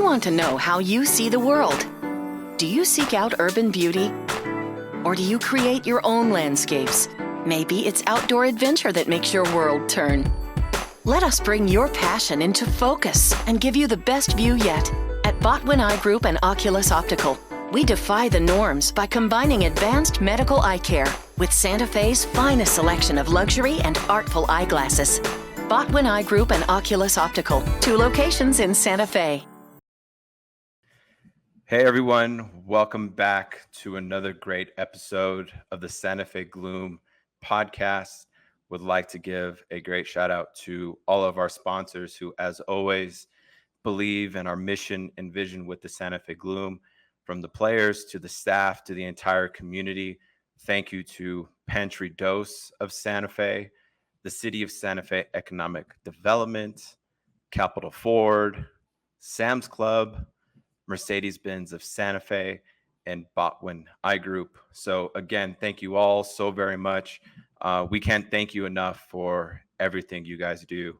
want to know how you see the world. Do you seek out urban beauty? Or do you create your own landscapes? Maybe it's outdoor adventure that makes your world turn. Let us bring your passion into focus and give you the best view yet. At Botwin Eye Group and Oculus Optical, we defy the norms by combining advanced medical eye care with Santa Fe's finest selection of luxury and artful eyeglasses. Botwin Eye Group and Oculus Optical, 2 locations in Santa Fe. Hey everyone, welcome back to another great episode of the Santa Fe Gloom podcast. Would like to give a great shout out to all of our sponsors who, as always, believe in our mission and vision with the Santa Fe Gloom. From the players to the staff to the entire community, thank you to Pantry Dose of Santa Fe, the City of Santa Fe Economic Development, Capital Ford, Sam's Club, Mercedes-Benz of Santa Fe, and Botwin Eye Group. So again, thank you all so very much. We can't thank you enough for everything you guys do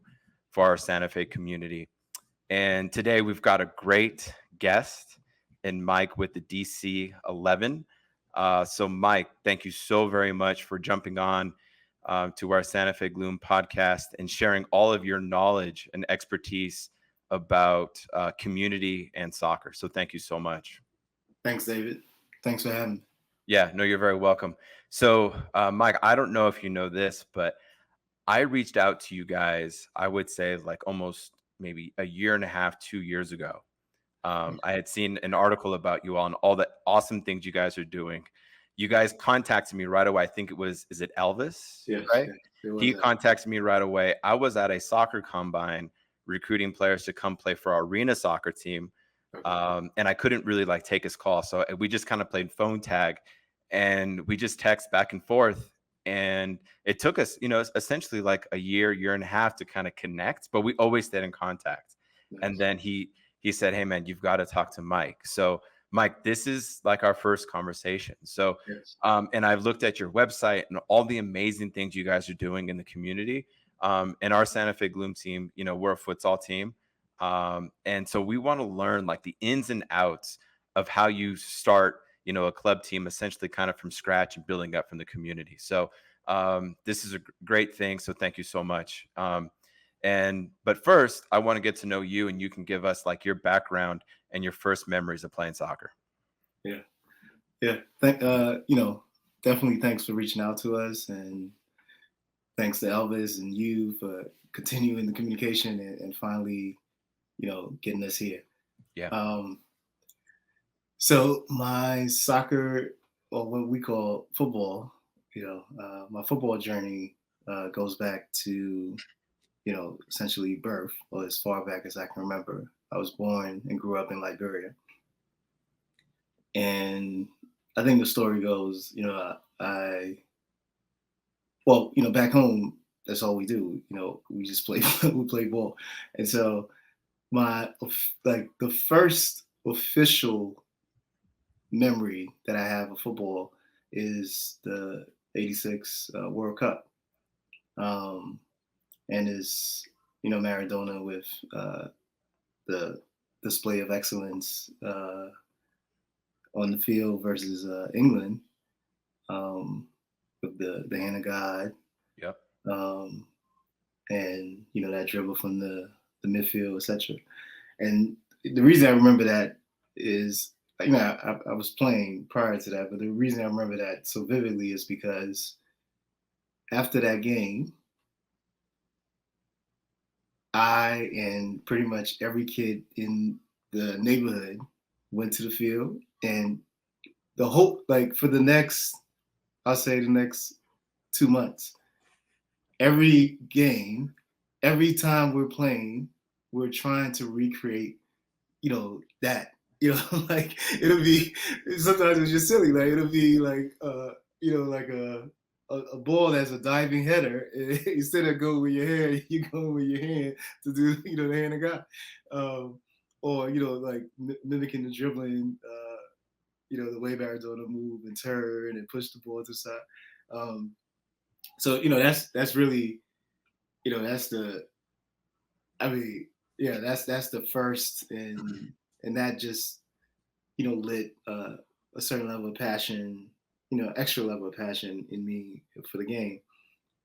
for our Santa Fe community. And today we've got a great guest in Mike with the DC 11. So Mike, thank you so very much for jumping on to our Santa Fe Gloom podcast and sharing all of your knowledge and expertise about community and soccer. So thank you so much. Thanks, David. Thanks for having me. Yeah, no, you're very welcome. So Mike, I don't know if you know this, but I reached out to you guys, I would say like almost maybe a year and a half, 2 years ago. I had seen an article about you all and all the awesome things you guys are doing. You guys contacted me right away. I think is it Elvis? Yes, right? yes, He contacted me right away. I was at a soccer combine recruiting players to come play for our arena soccer team. Okay. And I couldn't really like take his call. So we just kind of played phone tag and we just text back and forth. And it took us, essentially like a year and a half to kind of connect, but we always stayed in contact. Nice. And then he said, "Hey man, you've got to talk to Mike." So Mike, this is like our first conversation. So, Yes. And I've looked at your website and all the amazing things you guys are doing in the community. And our Santa Fe Gloom team, we're a futsal team. And so we want to learn like the ins and outs of how you start, a club team essentially kind of from scratch and building up from the community. So this is a great thing. So thank you so much. But first, I want to get to know you, and you can give us like your background and your first memories of playing soccer. Yeah. Definitely thanks for reaching out to us, and thanks to Elvis and you for continuing the communication and finally, getting us here. Yeah. So my soccer, or what we call football, my football journey goes back to, essentially birth, or as far back as I can remember. I was born and grew up in Liberia. And I think the story goes, back home, that's all we do. We just play, we play ball. And so the first official memory that I have of football is the 86 World Cup. And is, Maradona with the display of excellence on the field versus England, with the hand of God. Yep. And that dribble from the midfield, etc. And the reason I remember that is, I was playing prior to that, but the reason I remember that so vividly is because after that game, I and pretty much every kid in the neighborhood went to the field, and the whole, for the next 2 months, every game, every time we're playing, we're trying to recreate, that, it'll be, sometimes it's just silly. It'll be a ball that's a diving header. Instead of go with your hand, you go with your hand to do, the hand of God. Or, mimicking the dribbling, the way Maradona move and turn and push the ball to the side. So, that's really, that's the, that's the first and and that just, lit a certain level of passion, extra level of passion in me for the game.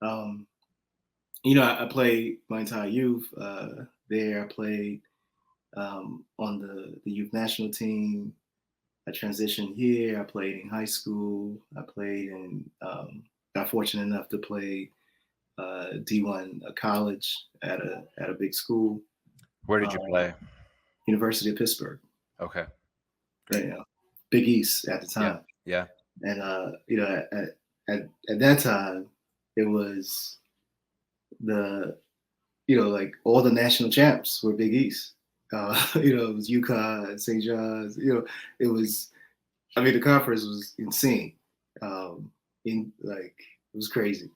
I played my entire youth there. I played on the youth national team. I transitioned here. I played in high school. I played in, got fortunate enough to play D1 college at a big school. Where did you play? University of Pittsburgh. Okay. Great. Big East at the time. Yeah. And at that time, it was like all the national champs were Big East. It was UConn, St. John's. It was. I mean, the conference was insane. It was crazy.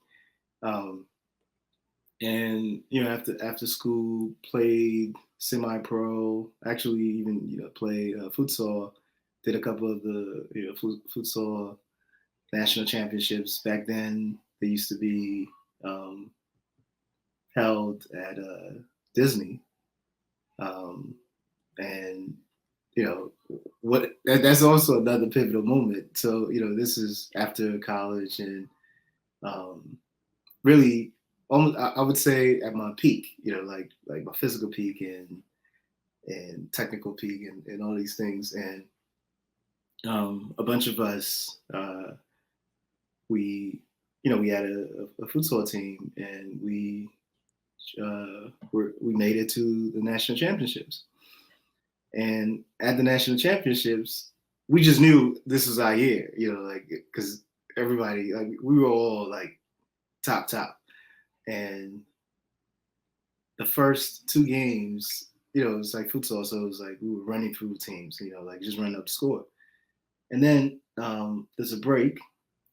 And after school, played semi-pro. Actually, even played futsal. Did a couple of the futsal national championships. Back then, they used to be held at Disney, and that's also another pivotal moment. So this is after college, and really, almost I would say at my peak. Like my physical peak and technical peak and all these things. And a bunch of us, we had a futsal team, and we made it to the national championships. And at the national championships, we just knew this was our year, because everybody, we were all top. And the first two games, it's like futsal, so it was like we were running through teams, just running up the score. And then there's a break,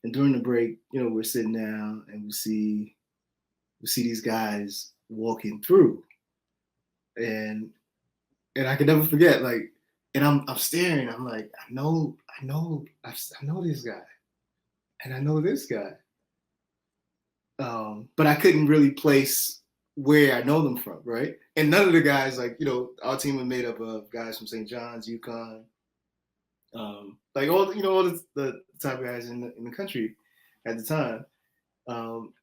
and during the break, we're sitting down and we see these guys walking through, and I can never forget, and I'm staring, I'm like, I know this guy, and I know this guy, but I couldn't really place where I know them from, right? And none of the guys, our team was made up of guys from St. John's, UConn, all the top guys in the country at the time,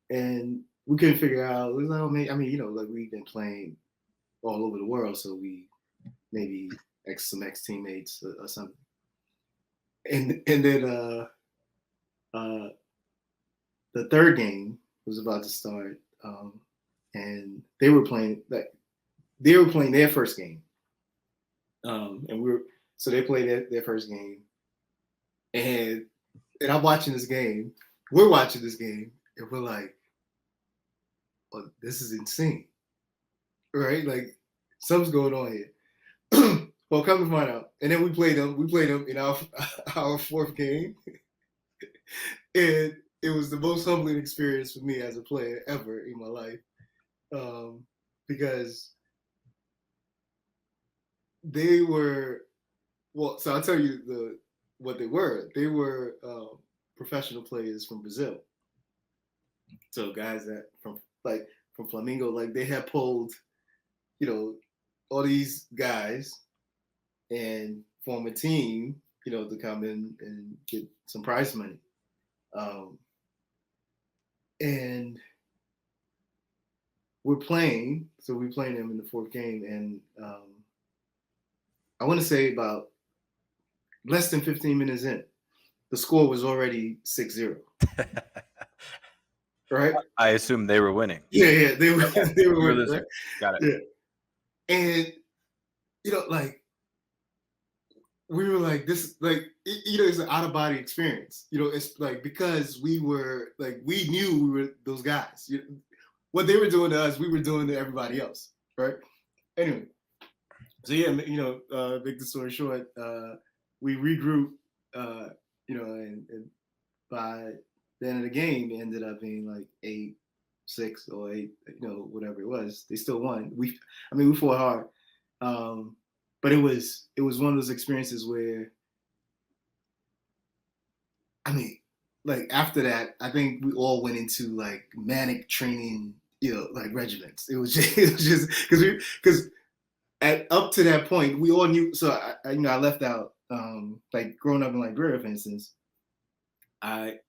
and we couldn't figure out. It was like, we've been playing all over the world, so we maybe some ex teammates or something. And then the third game was about to start, and they were playing their first game, and they played their first game, and I'm watching this game. We're watching this game, and we're like, "Oh, this is insane, right? Like something's going on here." Well, come to find out, and then we played them in our fourth game, and it was the most humbling experience for me as a player ever in my life, because they were, so I'll tell you what they were. They were professional players from Brazil. So guys that from Flamengo, they had pulled, all these guys and form a team, to come in and get some prize money. And we're playing them in the fourth game, and I want to say about less than 15 minutes in, the score was already 6-0. Right? I assume they were winning. Yeah, they were winning. Right? Got it. Yeah. And we were like, this, it's an out of body experience. It's because we were we knew we were those guys. What they were doing to us, we were doing to everybody else, right? Anyway, so yeah, make the story short, we regrouped, and by the end of the game, it ended up being 8-6 or 8, whatever it was. They still won. We fought hard, but it was one of those experiences where, after that, I think we all went into manic training, regiments. It was just because up to that point, we all knew. So I left out, like growing up in Liberia, for instance, I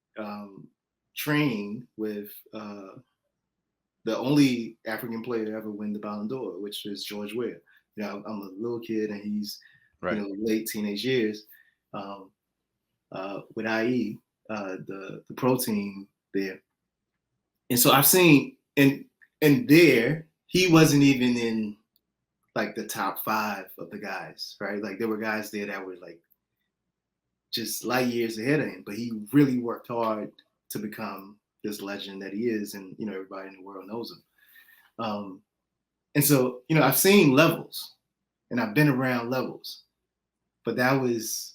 trained with the only African player to ever win the Ballon d'Or, which is George Weah. I'm a little kid and he's, Right. late teenage years, with IE, the pro team there. And so I've seen, and there, he wasn't even in like the top 5 of the guys, right? Like there were guys there that were like just light years ahead of him, but he really worked hard to become this legend that he is, and everybody in the world knows him. And so I've seen levels, and I've been around levels, but that was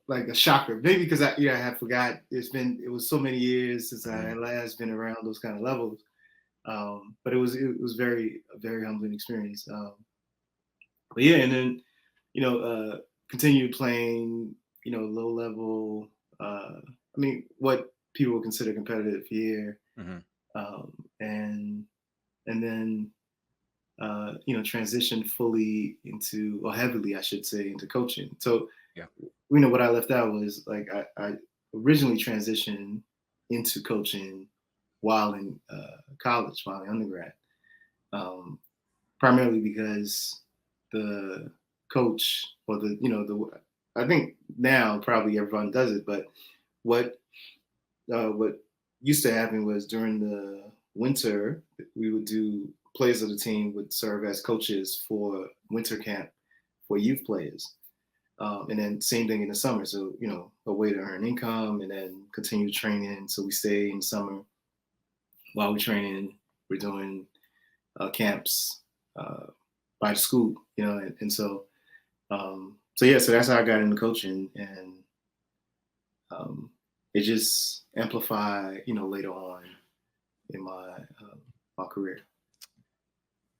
like a shocker, maybe because I had forgot. It was so many years since I had last been around those kind of levels. But it was a very humbling experience. But yeah, and then continued playing low level. I mean, what people would consider competitive here, and then transitioned fully into, or heavily, I should say, into coaching. So what I left out was like I originally transitioned into coaching while in college, while in undergrad, primarily because the coach, or I think now probably everyone does it, but what used to happen was during the winter, we would do, players of the team would serve as coaches for winter camp for youth players. And then same thing in the summer. So, a way to earn income and then continue training. So we stay in summer while we're training. We're doing camps by the school, and so so that's how I got into coaching, and it just amplified, later on in my career.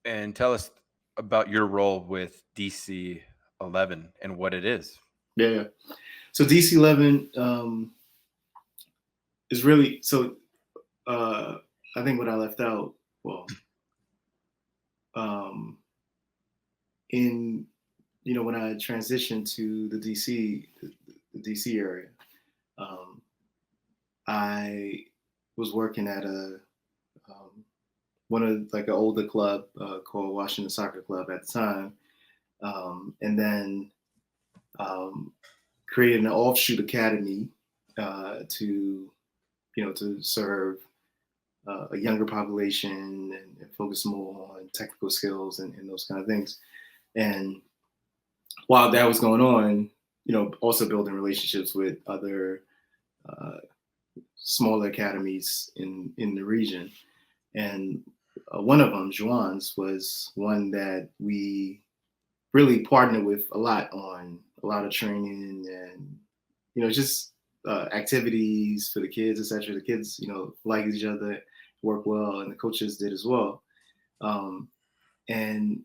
And tell us about your role with DC 11 and what it is. Yeah. So DC 11 is really, so I think what I left out, well, in when I transitioned to the DC area, I was working at one of like an older club called Washington Soccer Club at the time, and then created an offshoot academy to serve a younger population and focus more on technical skills and those kind of things. And while that was going on, also building relationships with other smaller academies in the region. And one of them, Juan's, was one that we really partnered with a lot on a lot of training and, just activities for the kids, etc. The kids, liked each other, work well, and the coaches did as well. And,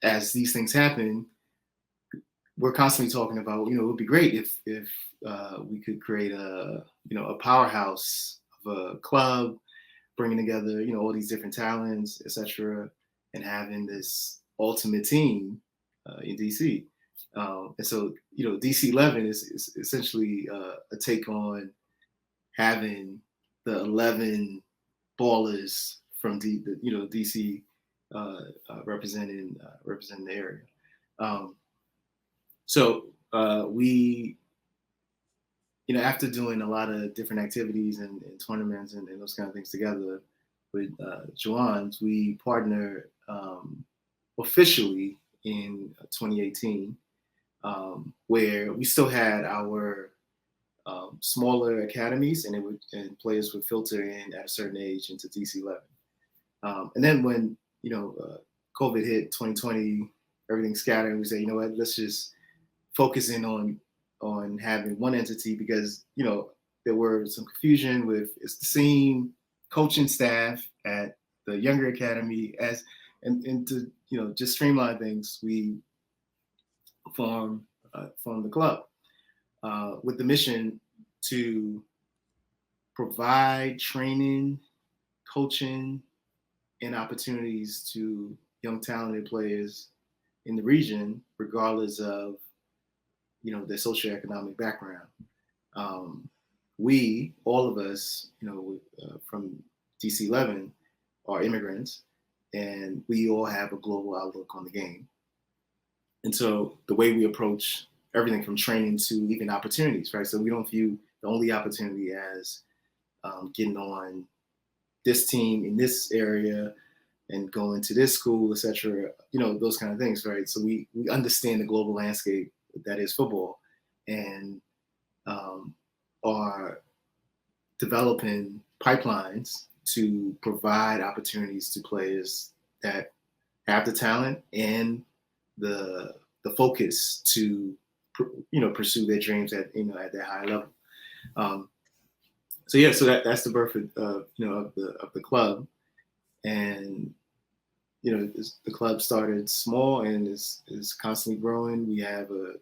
as these things happen, we're constantly talking about, it would be great if we could create a powerhouse of a club, bringing together, all these different talents, etc., and having this ultimate team in DC. And so, DC 11 is essentially a take on having the 11 ballers from DC representing the area. So we, after doing a lot of different activities and tournaments and those kind of things together with Juan's, we partnered officially in 2018, where we still had our smaller academies, and players would filter in at a certain age into DC 11. And then when COVID hit 2020, everything scattered, and we said, let's just focus in on having one entity, because there were some confusion with, it's the same coaching staff at the younger academy and to just streamline things, we formed the club with the mission to provide training, coaching, and opportunities to young talented players in the region, regardless of their socioeconomic background. We, all of us, from DC-11, are immigrants, and we all have a global outlook on the game. And so the way we approach everything from training to even opportunities, right? So we don't view the only opportunity as getting on this team in this area and going to this school, etc. Those kind of things, right? So we understand the global landscape that is football, and are developing pipelines to provide opportunities to players that have the talent and the focus to pursue their dreams at that high level. So that's the birth of the club, and the club started small and is constantly growing. We have a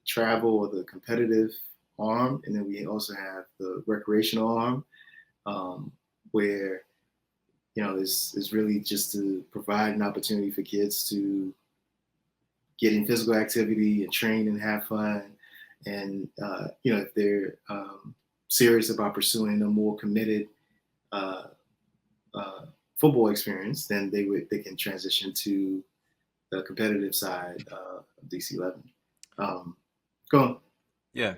travel or the competitive arm, and then we also have the recreational arm, where is really just to provide an opportunity for kids to get in physical activity and train and have fun. And if they're serious about pursuing a more committed football experience, then they can transition to the competitive side of DC-11. Go on. Yeah.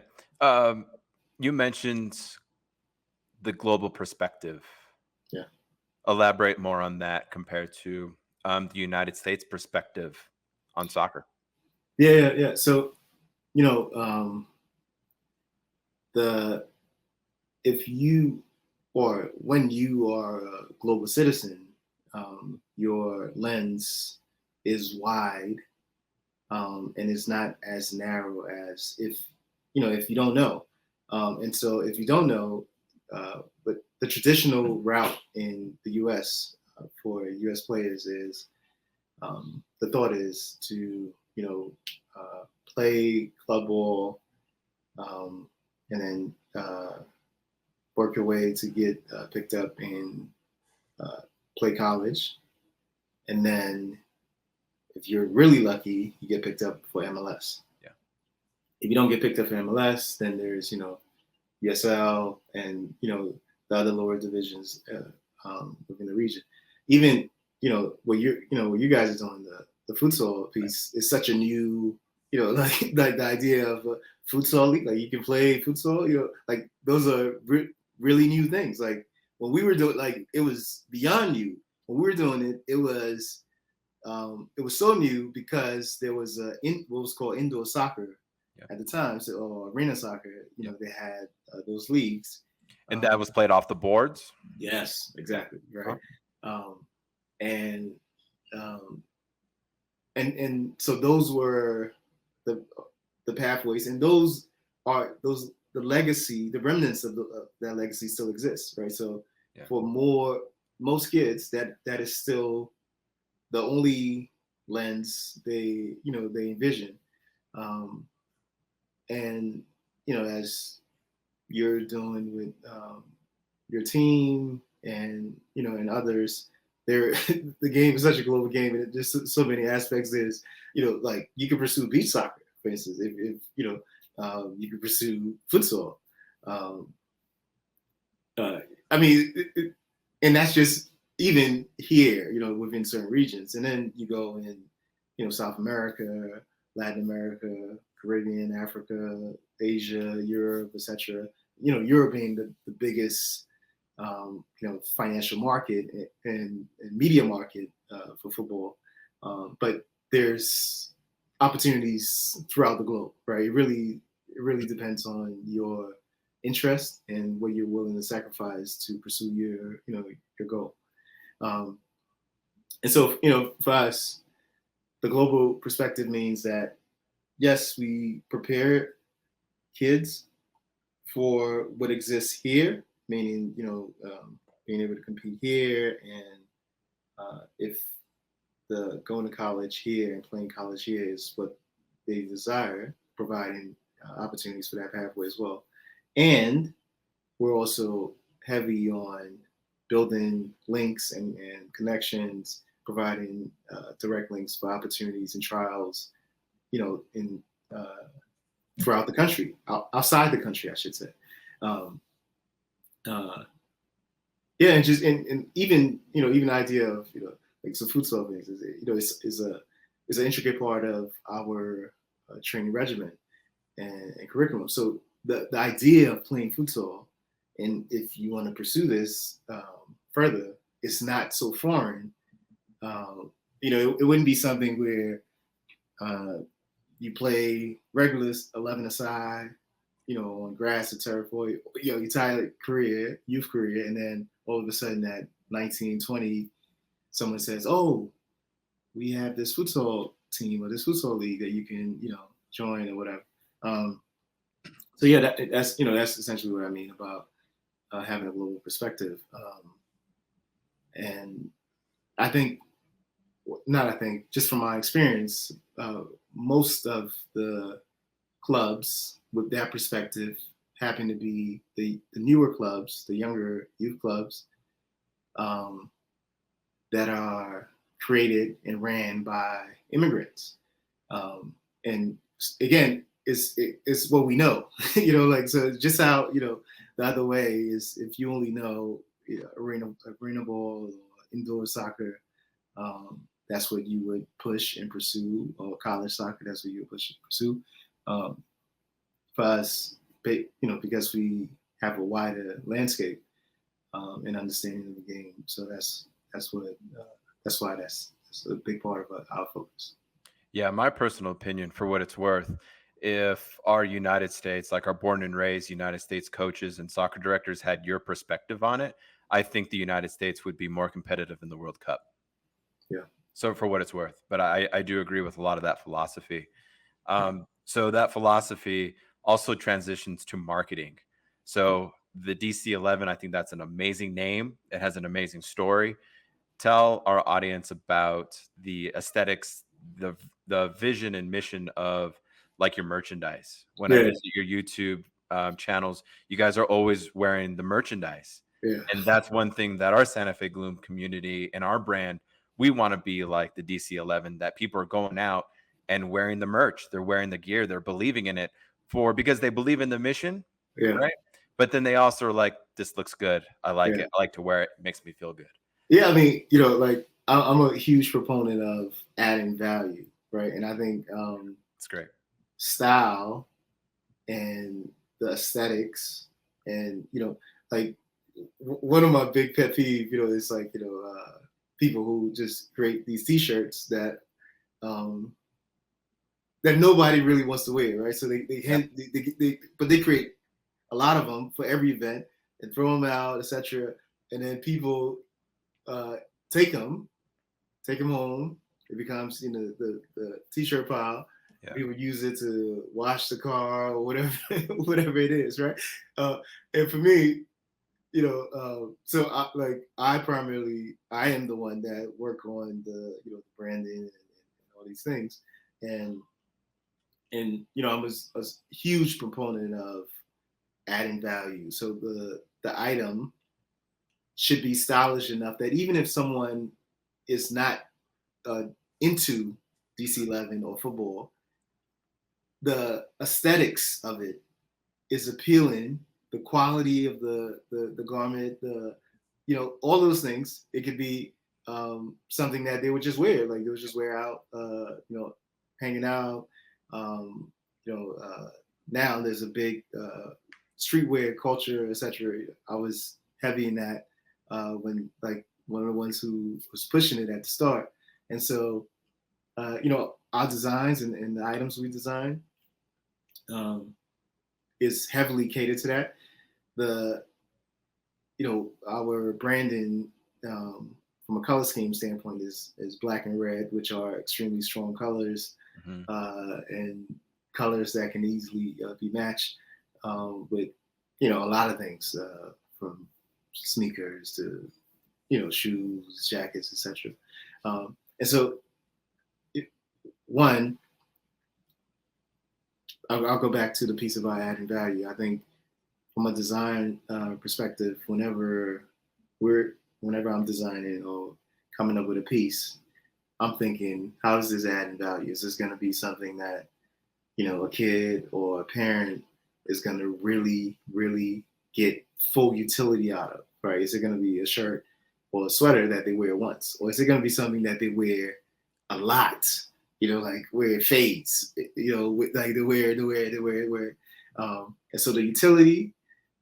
You mentioned the global perspective. Yeah. Elaborate more on that compared to the United States perspective on soccer. Yeah. So, if you, or when you are a global citizen, your lens is wide, and it's not as narrow as if you don't know. And so if you don't know, but the traditional route in the U.S. For U.S. players is, the thought is to play club ball, and then work your way to get picked up and play college, and then if you're really lucky, you get picked up for MLS. Yeah. If you don't get picked up for MLS, then there's USL and the other lower divisions within the region. Even what you guys are doing, the futsal piece is such a new like the idea of a futsal league, like you can play futsal, like those are really new things. Like when we were doing, like it was beyond new. When we were doing it, it was so new because there was what was called indoor soccer at the time, so, or arena soccer. They had those leagues, and that was played off the boards. Yes, exactly, right. And so those were the pathways, and those are the legacy, the remnants of that legacy still exists, right? So for most kids, that is still the only lens they envision, and as you're doing with your team and and others, the game is such a global game, and there's so many aspects. There's like you can pursue beach soccer, for instance, if you can pursue futsal. I mean, and that's just even here, within certain regions. And then you go in, South America, Latin America, Caribbean, Africa, Asia, Europe, etc. Europe being the biggest, financial market and media market for football. But there's opportunities throughout the globe, right? It really depends on your interest and what you're willing to sacrifice to pursue your goal. And so, for us, the global perspective means that, yes, we prepare kids for what exists here, meaning, being able to compete here, and if the going to college here and playing college here is what they desire, providing opportunities for that pathway as well. And we're also heavy on building links and connections, providing direct links for opportunities and trials, in throughout the country, outside the country, I should say. Um, uh, yeah, and just and even even the idea of like some futsal things is an intricate part of our training regimen and curriculum. So the idea of playing futsal, and if you want to pursue this further, it's not so foreign. It wouldn't be something where you play regular 11-a-side, on grass or turf, or your entire career, youth career, and then all of a sudden at 19, 20, someone says, "Oh, we have this futsal team or this futsal league that you can, join or whatever." So yeah, that's essentially what I mean about having a global perspective. And I think, just from my experience, most of the clubs with that perspective happen to be the newer clubs, the younger youth clubs, that are created and ran by immigrants. And again, it's what we know, so just how, the other way is if you only know arena ball or indoor soccer, that's what you would push and pursue, or college soccer, that's what you would push and pursue. For us, because we have a wider landscape and understanding of the game, so that's why that's a big part of our focus. Yeah, my personal opinion, for what it's worth, if our United States, like our born and raised United States coaches and soccer directors had your perspective on it, I think the United States would be more competitive in the World Cup. Yeah. So for what it's worth, but I do agree with a lot of that philosophy. So that philosophy also transitions to marketing. So the DC-11, I think that's an amazing name. It has an amazing story. Tell our audience about the aesthetics, the vision and mission of like your merchandise. When I visit your YouTube channels, you guys are always wearing the merchandise. Yeah. And that's one thing that our Santa Fe Gloom community and our brand, we want to be like the DC-11, that people are going out and wearing the merch. They're wearing the gear. They're believing in it because they believe in the mission. Yeah. Right. But then they also are like, this looks good. I like Yeah. it. I like to wear it. It makes me feel good. Yeah. I mean, like I'm a huge proponent of adding value. Right. And I think It's great. Style and the aesthetics and, like one of my big pet peeves, is like, people who just create these t-shirts that that nobody really wants to wear, right? So but they create a lot of them for every event and throw them out, etc. And then people take them home. It becomes the t-shirt pile. Yeah. People use it to wash the car or whatever whatever it is, right? And for me, so I am the one that work on the branding and all these things, and I'm a huge proponent of adding value. So the item should be stylish enough that even if someone is not into DC-11 or football, the aesthetics of it is appealing. The quality of the garment, all those things. It could be something that they would just wear, like they would just wear out, hanging out. Now there's a big streetwear culture, etc. I was heavy in that when like one of the ones who was pushing it at the start, and so our designs and the items we design is heavily catered to that. Our branding from a color scheme standpoint is black and red, which are extremely strong colors, and colors that can easily be matched with a lot of things, from sneakers to shoes, jackets, etc. And so I'll go back to the piece about adding value. I think from a design perspective, whenever whenever I'm designing or coming up with a piece, I'm thinking, how does this add in value? Is this going to be something that, a kid or a parent is going to really, really get full utility out of, right? Is it going to be a shirt or a sweater that they wear once? Or is it going to be something that they wear a lot, like where it fades, like they wear. And so the utility,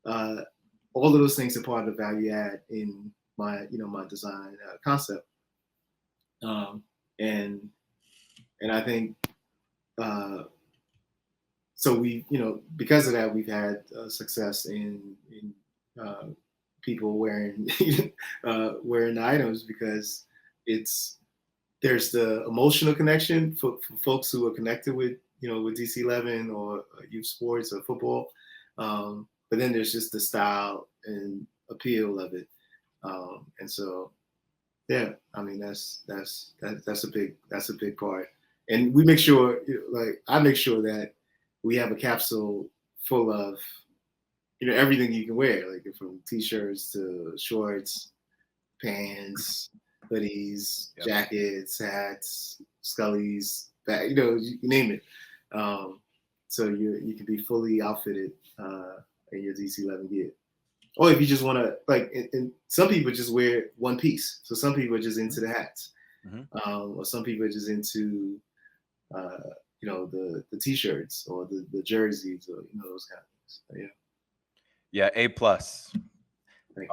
all of those things are part of the value add in my design concept. And I think, so we, because of that, we've had success in people wearing wearing the items, because there's the emotional connection for folks who are connected with with DC-11 or youth sports or football, but then there's just the style and appeal of it, and so yeah, I mean that's a big part, and we make sure, like I make sure that we have a capsule full of everything you can wear, like from t-shirts to shorts, pants, hoodies, Yep. jackets, hats, scullies, bag, you name it. So you can be fully outfitted in your DC-11 gear. Or if you just want to, like, and some people just wear one piece. So some people are just into the hats, or some people are just into, the t-shirts or the jerseys, or those kind of things. So, yeah. Yeah, A+. Thank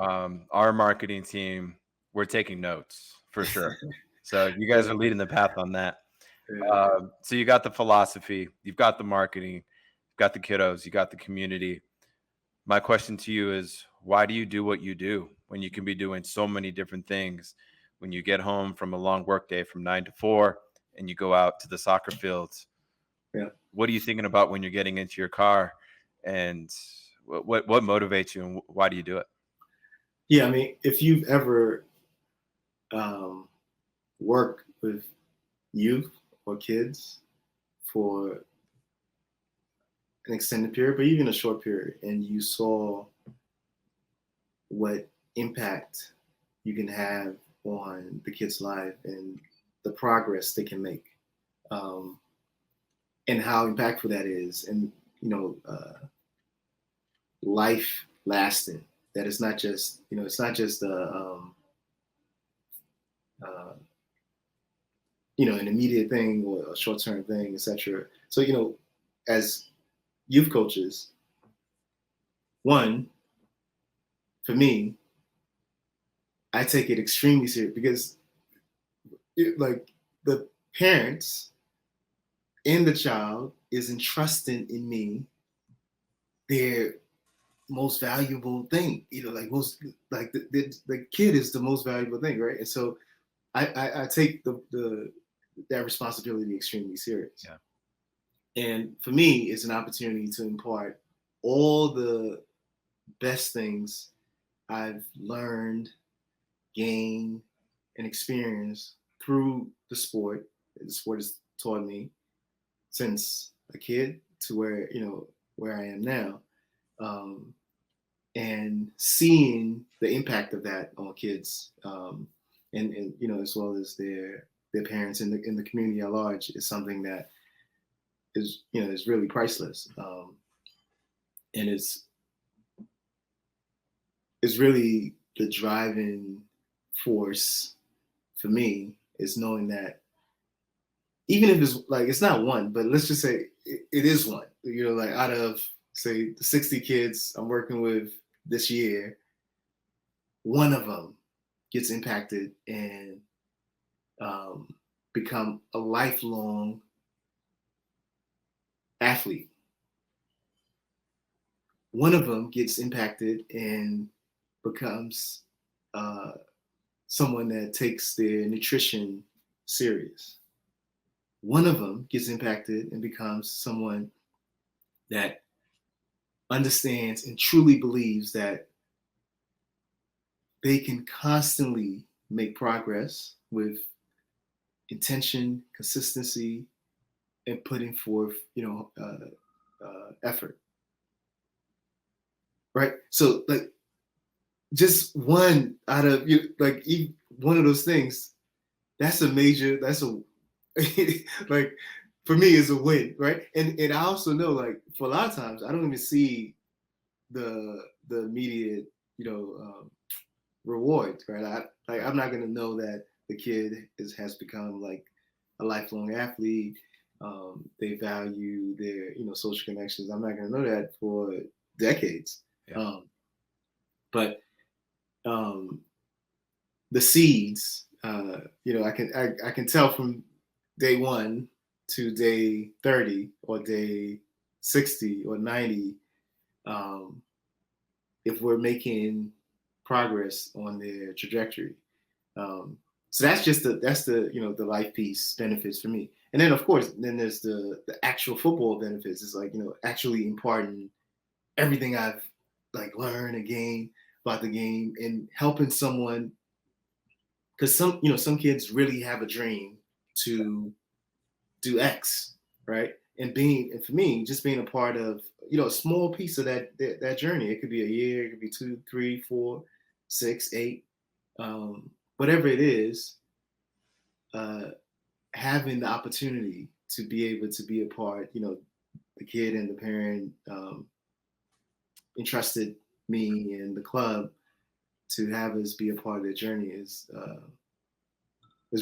Our marketing team, we're taking notes for sure. So you guys are leading the path on that. Yeah. So you got the philosophy, you've got the marketing, you've got the kiddos, you got the community. My question to you is, why do you do what you do when you can be doing so many different things? When you get home from a long work day from 9 to 4 and you go out to the soccer fields, Yeah. what are you thinking about when you're getting into your car, and what motivates you, and why do you do it? Yeah, I mean, if you've ever worked with youth or kids for an extended period, but even a short period, and you saw what impact you can have on the kid's life and the progress they can make, and how impactful that is, and life lasting. That it's not just an immediate thing or a short term thing, etc. So as youth coaches, one, for me, I take it extremely serious, because like the parents and the child is entrusting in me their most valuable thing, like the kid is the most valuable thing, right? And so I take that responsibility extremely serious. Yeah. And for me, it's an opportunity to impart all the best things I've learned, gained, and experienced through the sport. The sport has taught me since a kid to where I am now, and seeing the impact of that on kids, and as well as their parents in the community at large, is something that is really priceless, and it's really the driving force for me, is knowing that even if it's like it's not one, but let's just say it is one. Like out of say the 60 kids I'm working with this year, one of them gets impacted and become a lifelong athlete. One of them gets impacted and becomes someone that takes their nutrition serious. One of them gets impacted and becomes someone that understands and truly believes that they can constantly make progress with intention, consistency, and putting forth, effort. Right. So, like, just one out of like one of those things. That's a like for me is a win, right? And I also know like for a lot of times I don't even see the immediate reward, right? I'm not gonna know that the kid has become like a lifelong athlete. They value their social connections. I'm not gonna know that for decades. Yeah. But the seeds, I can tell from day 1 to day 30 or day 60 or 90 if we're making progress on their trajectory. So that's just the life piece benefits for me. And then of course, then there's the actual football benefits. It's like, actually imparting everything I've like learned and gained about the game and helping someone, because some kids really have a dream to do X, right? And for me, just being a part of a small piece of that journey. It could be a year, it could be 2, 3, 4, 6, 8, whatever it is. Having the opportunity to be able to be a part, the kid and the parent entrusted me and the club to have us be a part of their journey is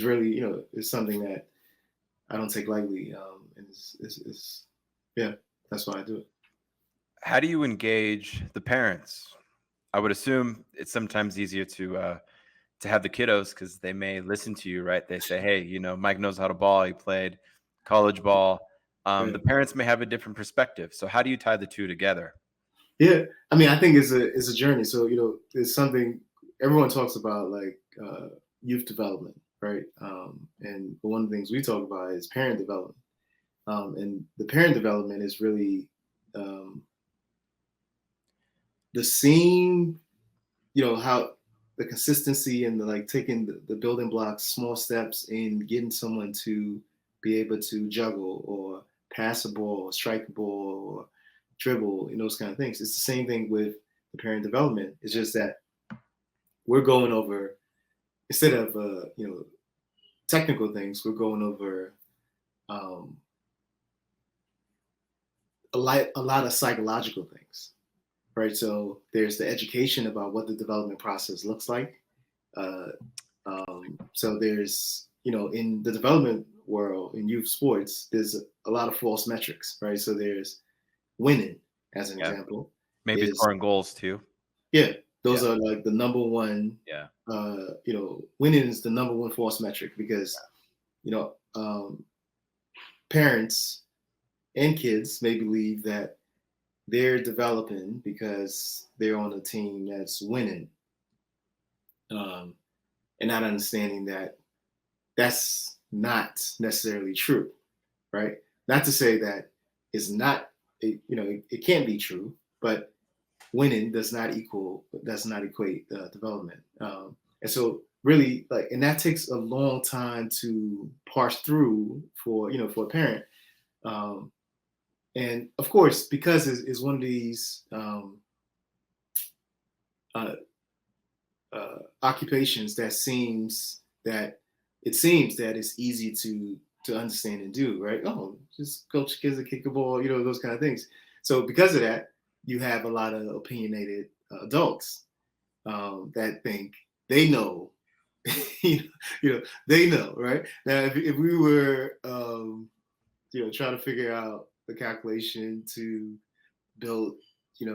really, is something that I don't take lightly. And it's yeah, that's why I do it. How do you engage the parents? I would assume it's sometimes easier to have the kiddos because they may listen to you, right? They say, hey, Mike knows how to ball. He played college ball. Yeah. The parents may have a different perspective. So how do you tie the two together? Yeah, I mean, I think it's a journey. So it's something everyone talks about, like youth development, right? And one of the things we talk about is parent development. And the parent development is really the seeing, how the consistency and the like taking the building blocks, small steps in getting someone to be able to juggle or pass a ball, strike a ball, or dribble, and those kind of things. It's the same thing with the parent development. It's just that we're going over, instead of technical things, we're going over a lot of psychological things, right? So there's the education about what the development process looks like. So there's, in the development world, in youth sports, there's a lot of false metrics, right? So there's winning, as an example. Maybe scoring goals too. Yeah, those are like the number one. Yeah. Winning is the number one false metric because, parents and kids may believe that they're developing because they're on a team that's winning, and not understanding that that's not necessarily true, right? Not to say that it's not, it can't be true, but winning does not equate development. And so really, like, and that takes a long time to parse through for a parent. And of course, because it's one of these occupations that seems that it's easy to understand and do, right? Oh, just coach kids to kick a ball, those kind of things. So because of that, you have a lot of opinionated adults that think they know, they know, right? Now, if we were, trying to figure out the calculation to build, I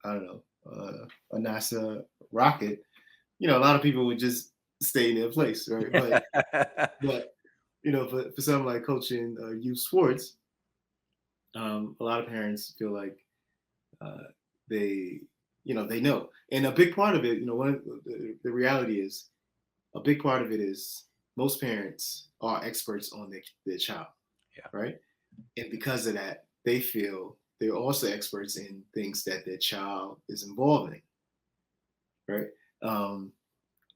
don't know, a NASA rocket, a lot of people would just stay in their place, right? But for something like coaching youth sports, a lot of parents feel like they know, and a big part of it, one of the reality is a big part of it is most parents are experts on their child, right? And because of that, they feel they're also experts in things that their child is involved in, right?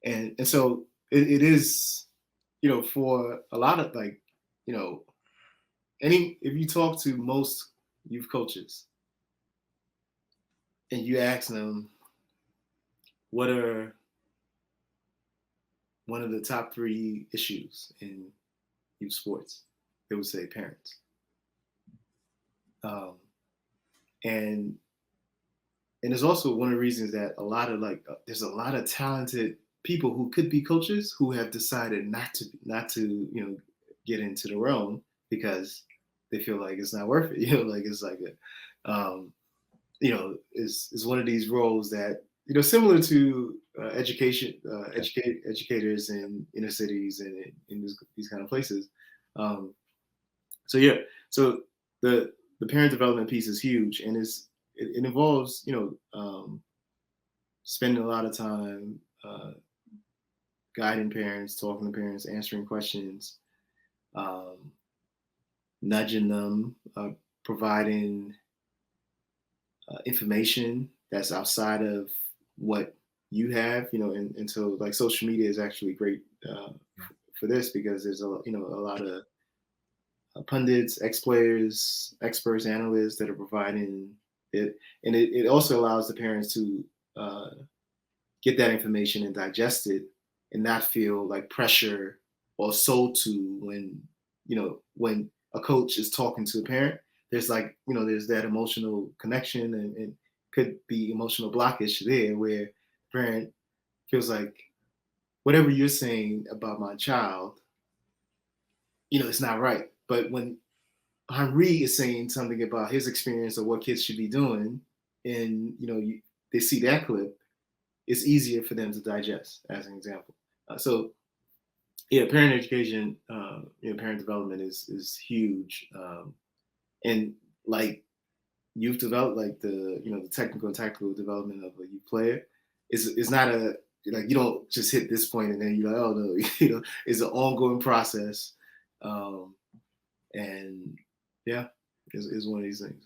And so it is, for a lot of like, if you talk to most youth coaches and you ask them, what are one of the top 3 issues in youth sports? They would say parents. Um, and it's also one of the reasons that a lot of there's a lot of talented people who could be coaches who have decided not to get into the realm because they feel like it's not worth it. Like it's like is one of these roles that similar to educators in inner cities and in these kind of places. So yeah, so the parent development piece is huge, and it involves spending a lot of time guiding parents, talking to parents, answering questions, nudging them, providing information that's outside of what you have, and so like social media is actually great for this because there's a lot of pundits, ex-players, experts, analysts that are providing it, and it also allows the parents to get that information and digest it and not feel like pressure or sold to when a coach is talking to a parent. There's there's that emotional connection and could be emotional blockage there where the parent feels like whatever you're saying about my child, it's not right. But when Henri is saying something about his experience of what kids should be doing, and they see that clip, it's easier for them to digest, as an example. So, yeah, parent education, parent development is huge, and like youth develop, like the technical and tactical development of a youth player is not a you don't just hit this point and then you're like, oh no, it's an ongoing process, and yeah, is one of these things.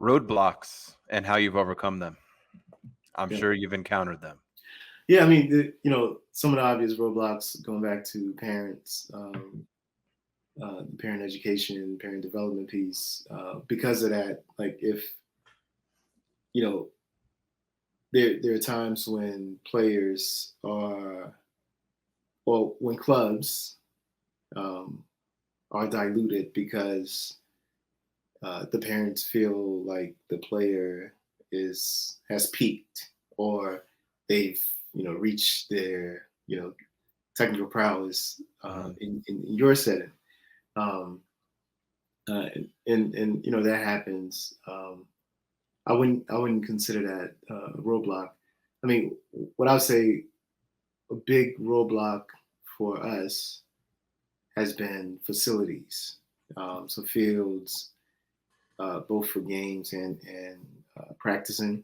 Roadblocks and how you've overcome them. I'm Yeah. sure you've encountered them. Yeah, I mean, some of the obvious roadblocks going back to parents, parent education, parent development piece. Because of that, like if there are times when players are, or when clubs are diluted because the parents feel like the player has peaked or they've reached their technical prowess in your setting, and that happens. I wouldn't consider that a roadblock. I mean, what I would say a big roadblock for us has been facilities, so fields, both for games and practicing.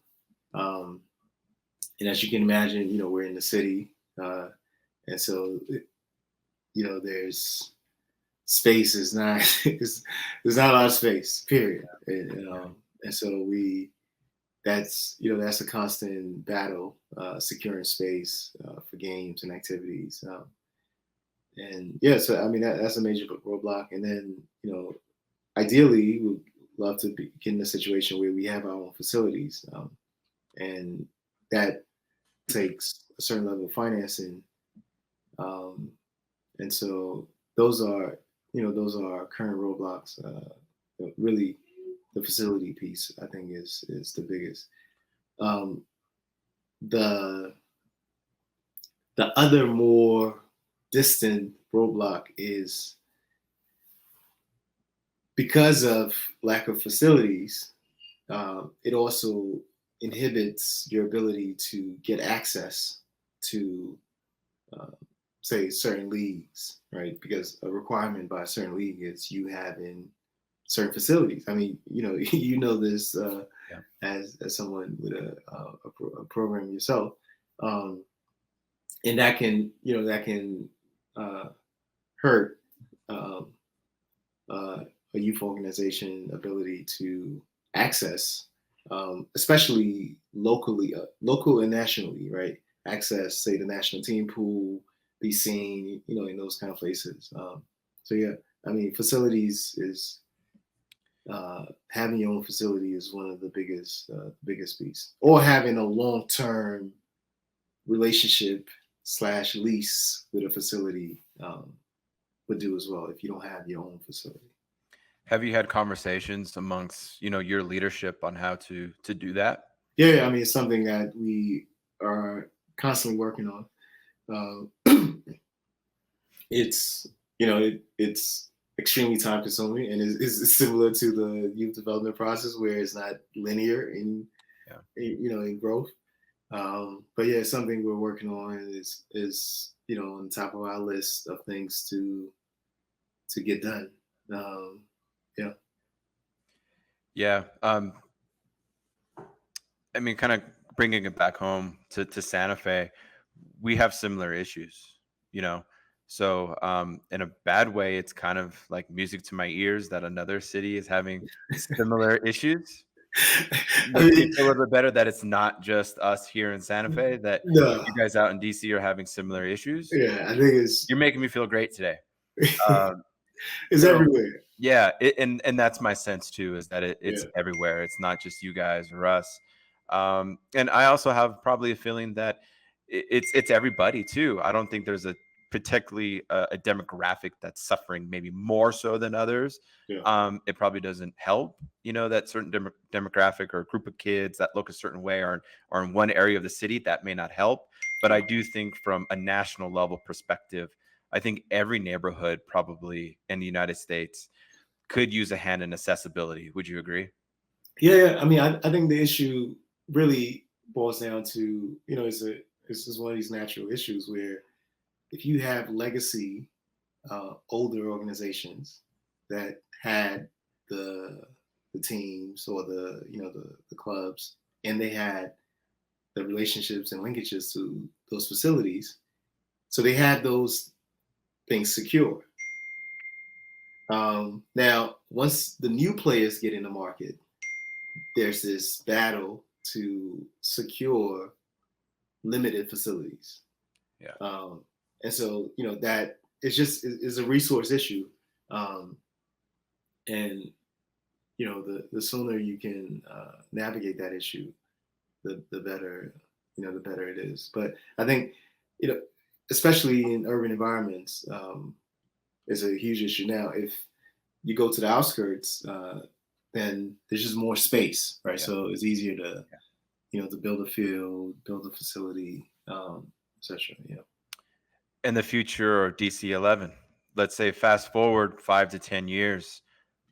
And as you can imagine, we're in the city, and so there's space is not there's not a lot of space, period. And so that's a constant battle, securing space for games and activities. And yeah, so I mean that's a major roadblock. And then ideally we'd love to get in a situation where we have our own facilities, and that takes a certain level of financing. And so those are our current roadblocks. Really, the facility piece I think is the biggest. The other more distant roadblock is because of lack of facilities. It also inhibits your ability to get access to, say, certain leagues, right? Because a requirement by a certain league is you having certain facilities. I mean, this as someone with a program yourself, and that can hurt a youth organization ability to access, especially local and nationally, right? Access, say, the national team pool, be seen, in those kind of places. So yeah, I mean, facilities is having your own facility is one of the biggest piece, or having a long-term relationship / lease with a facility would do as well if you don't have your own facility. Have you had conversations amongst, your leadership on how to do that? Yeah, I mean, it's something that we are constantly working on. It's it's extremely time consuming, and is similar to the youth development process where it's not linear in growth. But yeah, something we're working on is on top of our list of things to get done. Yeah. Yeah. I mean, kind of bringing it back home to Santa Fe, we have similar issues, you know. So, in a bad way, it's kind of like music to my ears that another city is having similar issues. I Makes me mean, feel a little bit better that it's not just us here in Santa Fe, that no, you guys out in DC are having similar issues. yeah, I think it's You're making me feel great today. Um, it's so everywhere. yeah, and that's my sense too, is that it's Yeah, everywhere. It's not just you guys or us. And I also have probably a feeling that it's everybody too. I don't think there's a particularly a demographic that's suffering maybe more so than others. yeah, It probably doesn't help, that certain demographic or group of kids that look a certain way or in one area of the city that may not help. But I yeah. do think from a national level perspective, I think every neighborhood probably in the United States could use a hand in accessibility. Would you agree? Yeah. I mean, I think the issue really boils down to this is one of these natural issues where if you have legacy older organizations that had the teams or the clubs, and they had the relationships and linkages to those facilities, so they had those things secure. Now, once the new players get in the market, there's this battle to secure limited facilities. Yeah. And so, that it's just is a resource issue. Um, and, the sooner you can navigate that issue, the better, the better it is. But I think, you know, especially in urban environments, is a huge issue. Now, if you go to the outskirts, then there's just more space, right? Yeah. So it's easier to, to build a field, build a facility, etc. Yeah. In the future or DC 11, let's say fast forward 5 to 10 years,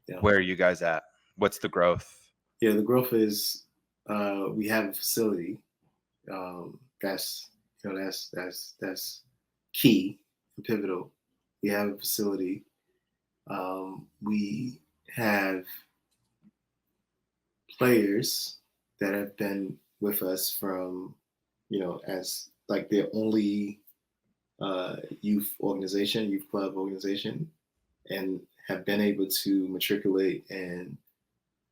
Yeah. where are you guys at? What's the growth? Yeah. The growth is we have a facility. That's that's key and pivotal. We have a facility. We have players that have been with us from, as like their only youth club organization, and have been able to matriculate and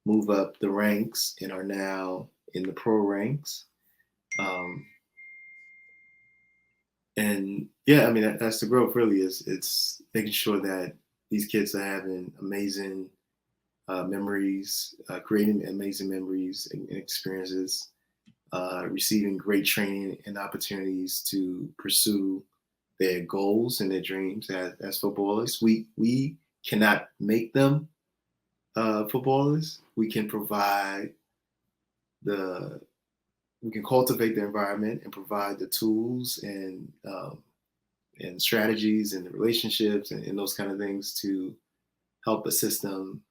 move up the ranks and are now in the pro ranks. And yeah, I mean, that's the growth really is. It's making sure that these kids are having amazing memories, creating amazing memories and experiences, receiving great training and opportunities to pursue their goals and their dreams as footballers. We cannot make them footballers. We can provide we can cultivate the environment and provide the tools and strategies and the relationships and those kind of things to help assist them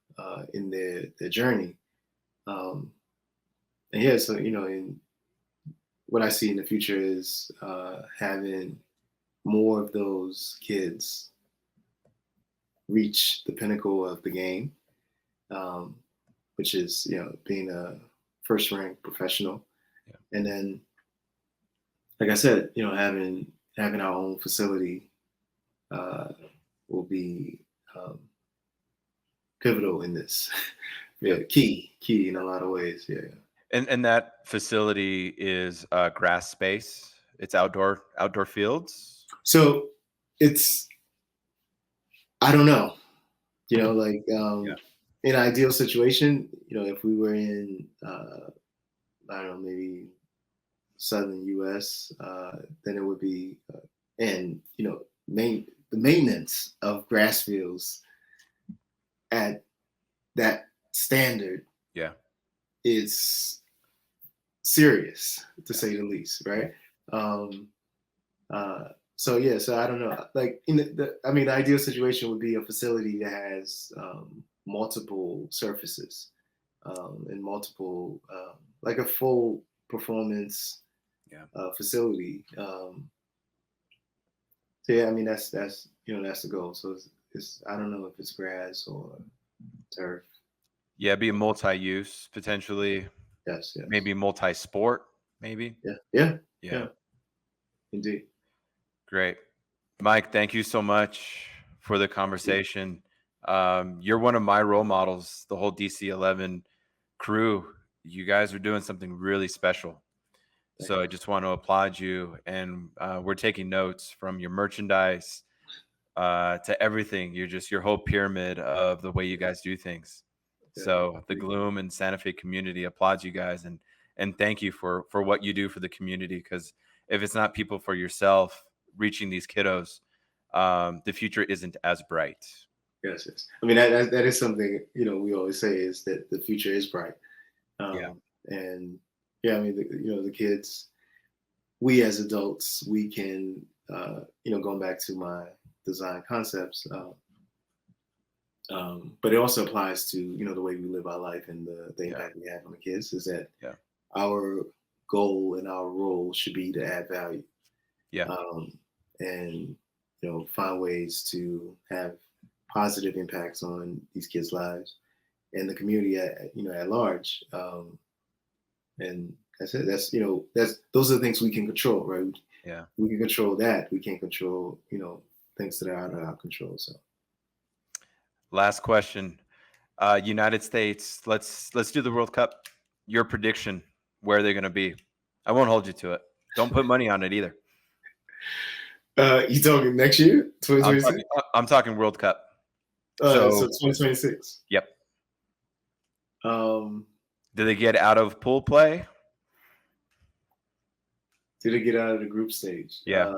in their journey. And yeah, so in what I see in the future is having more of those kids reach the pinnacle of the game, which is being a first-ranked professional, and then, like I said, having our own facility will be pivotal in this. Yeah, key in a lot of ways. Yeah. And that facility is grass space. It's outdoor fields. So I don't know, Yeah. in an ideal situation, if we were in, I don't know, maybe southern U.S., then it would be, and the maintenance of grass fields at that standard Yeah. is serious, to say the least, right? So yeah, so I don't know. Like the ideal situation would be a facility that has multiple surfaces and multiple, like a full performance facility. So yeah, that's that's the goal. So it's I don't know if it's grass or turf. Yeah, be a multi-use potentially, Yes, maybe multi-sport, maybe. Yeah, Yeah. indeed. Great. Mike, thank you so much for the conversation. You're one of my role models, the whole DC-11 crew. You guys are doing something really special. So I just want to applaud you. And we're taking notes from your merchandise to everything. You're just your whole pyramid of the way you guys do things. So the Gloom and Santa Fe community applauds you guys and thank you for what you do for the community. Because if it's not people for yourself reaching these kiddos, the future isn't as bright. Yes. That is something we always say is that the future is bright. And yeah, the kids, we as adults, we can going back to my design concepts, but it also applies to the way we live our life and the impact we have on the kids. Is that our goal and our role should be to add value, and find ways to have positive impacts on these kids' lives and the community at large. And that's it. That's those are the things we can control, right? Yeah, we can control that. We can't control things that are out of our control. So, last question. United States. Let's do the World Cup. Your prediction, where are they going to be? I won't hold you to it. Don't put money on it either. You talking next year, 2026? I'm talking World Cup. So 2026. Yep. Do they get out of pool play? Do they get out of the group stage? Yeah.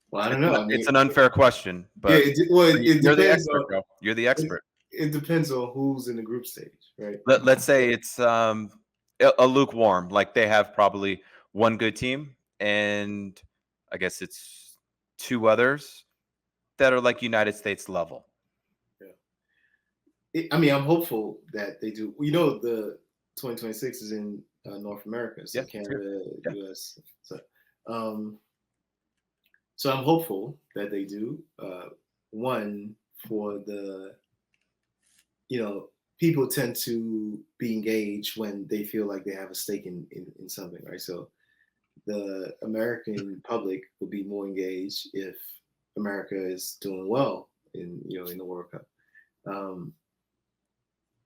Well, I don't know. It's an unfair question, but you're the expert, bro. You're the expert. It depends on who's in the group stage, right? Let's say it's a lukewarm. Like they have probably one good team, and I guess it's two others that are like United States level. Yeah. I'm hopeful that they do. The 2026 is in North America, so Canada, US. So I'm hopeful that they do. One, for the, people tend to be engaged when they feel like they have a stake in something, right? So the American public will be more engaged if America is doing well in the World Cup.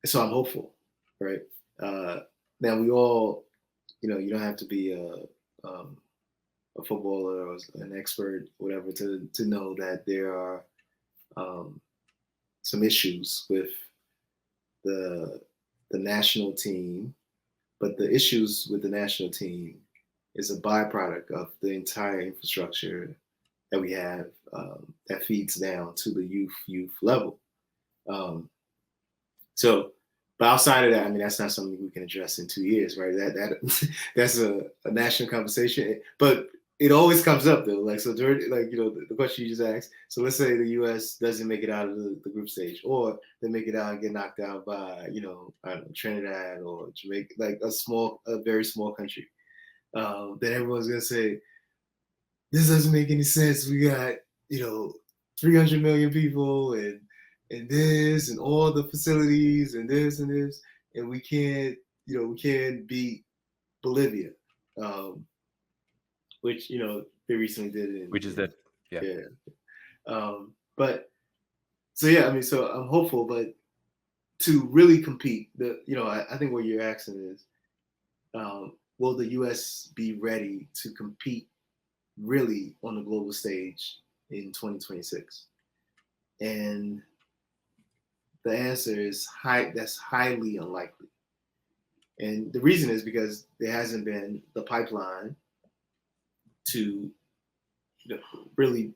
So I'm hopeful, right? Now we all, you don't have to be a footballer or an expert, whatever, to know that there are some issues with the national team, but the issues with the national team is a byproduct of the entire infrastructure that we have that feeds down to the youth level. So, but outside of that, that's not something we can address in 2 years, right? That's a national conversation, but it always comes up though. Like, so during, the question you just asked. So let's say the U.S. doesn't make it out of the group stage, or they make it out and get knocked out by, I don't know, Trinidad or Jamaica, like a very small country. Then everyone's gonna say, this doesn't make any sense. We got 300 million people and this and all the facilities and this, and we can't beat Bolivia, which they recently did. We just did, yeah. But so yeah, so I'm hopeful, but to really compete, I think what you're asking is, will the U.S. be ready to compete really on the global stage in 2026? And the answer is that's highly unlikely. And the reason is because there hasn't been the pipeline to really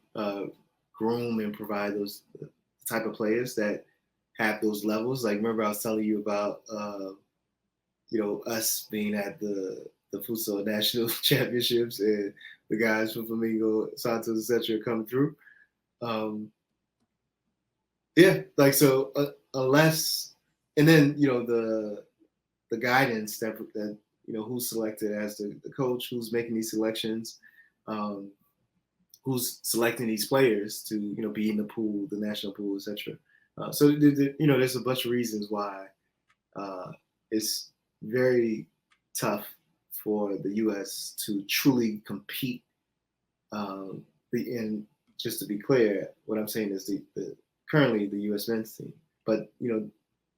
groom and provide those type of players that have those levels. Like, remember I was telling you about us being at the futsal national championships and the guys from Flamingo, Santos, etc. come through. Unless, and then the guidance that who's selected as the coach, who's making these selections, who's selecting these players to be in the pool, the national pool, etc. So there's a bunch of reasons why it's very tough for the U.S. to truly compete. And just to be clear, what I'm saying is currently the U.S. men's team, but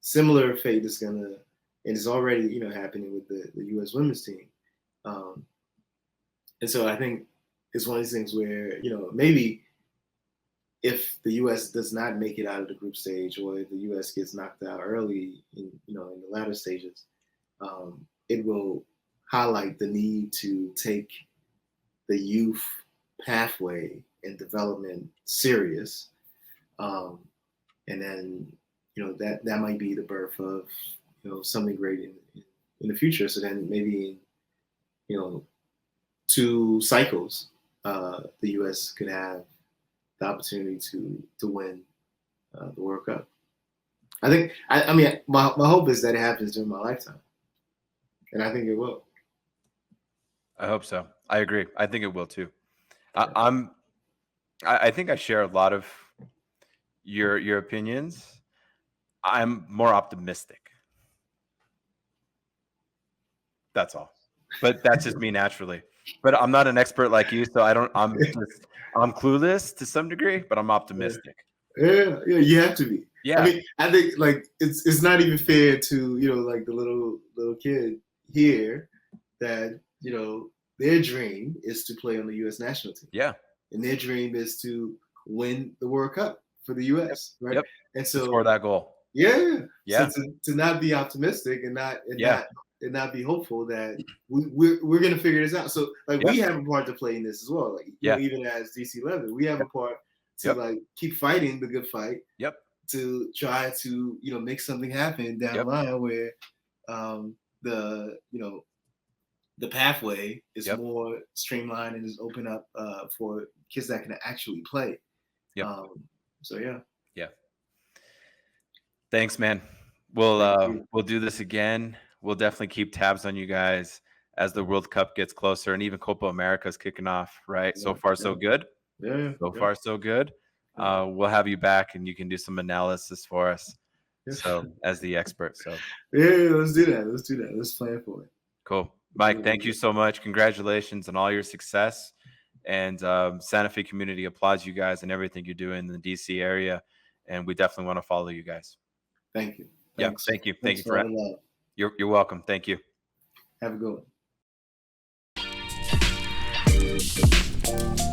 similar fate is gonna, and it's already happening with the U.S. women's team. And so I think it's one of these things where maybe if the U.S. does not make it out of the group stage, or if the U.S. gets knocked out early in the latter stages, it will highlight the need to take the youth pathway and development serious, and then that might be the birth of something great in the future. So then maybe in 2 cycles, the U.S. could have the opportunity to win the World Cup. I think I mean my hope is that it happens during my lifetime, and I think it will. I hope so. I agree. I think it will too. I think I share a lot of your opinions. I'm more optimistic. That's all. But that's just me naturally. But I'm not an expert like you, so I'm clueless to some degree, but I'm optimistic. Yeah, you have to be. Yeah. I mean, I think like it's not even fair to like the little kid here that their dream is to play on the U.S. national team. Yeah. And their dream is to win the World Cup for the U.S. Yep. Right. Yep. And so for that goal. Yeah. Yeah. So to not be optimistic and not be hopeful that we're gonna figure this out. So like we have a part to play in this as well. Like even as DC11, we have a part to like keep fighting the good fight. Yep. To try to make something happen down the line where the pathway is more streamlined and is open up for kids that can actually play. Yep. So yeah. Yeah. Thanks, man. We'll do this again. We'll definitely keep tabs on you guys as the World Cup gets closer, and even Copa America is kicking off, right? So far, so good. Yeah. So far, so good. We'll have you back, and you can do some analysis for us. So, as the expert. So. Yeah, let's do that. Let's plan for it. Cool, Mike. Thank you so much. Congratulations on all your success, and Santa Fe community applauds you guys and everything you're doing in the DC area, and we definitely want to follow you guys. Thank you. Thanks. Yeah, thank you. Thanks for the love. You're welcome. Thank you. Have a good one.